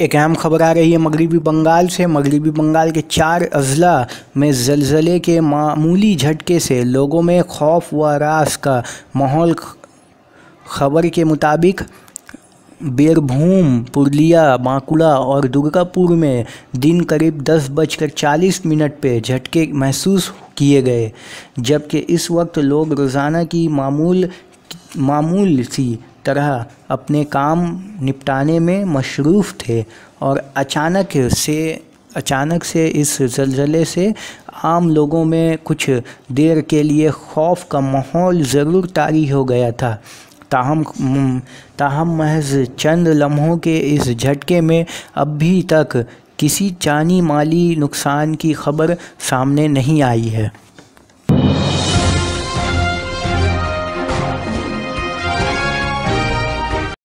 एक अहम खबर आ रही है मगरबी बंगाल से। मगरबी बंगाल के 4 अजला में ज़लज़ले के मामूली झटके से लोगों में खौफ व रास का माहौल। खबर के मुताबिक बीरभूम, पुरुलिया, बांकुड़ा और दुर्गापुर में दिन करीब 10:40 पे झटके महसूस किए गए, जबकि इस वक्त लोग रोज़ाना की मामूल सी तरह अपने काम निपटाने में मशरूफ़ थे और अचानक से इस ज़लज़ले से आम लोगों में कुछ देर के लिए खौफ का माहौल ज़रूर तारी हो गया था। ताहम महज चंद लम्हों के इस झटके में अभी तक किसी जानी माली नुकसान की खबर सामने नहीं आई है।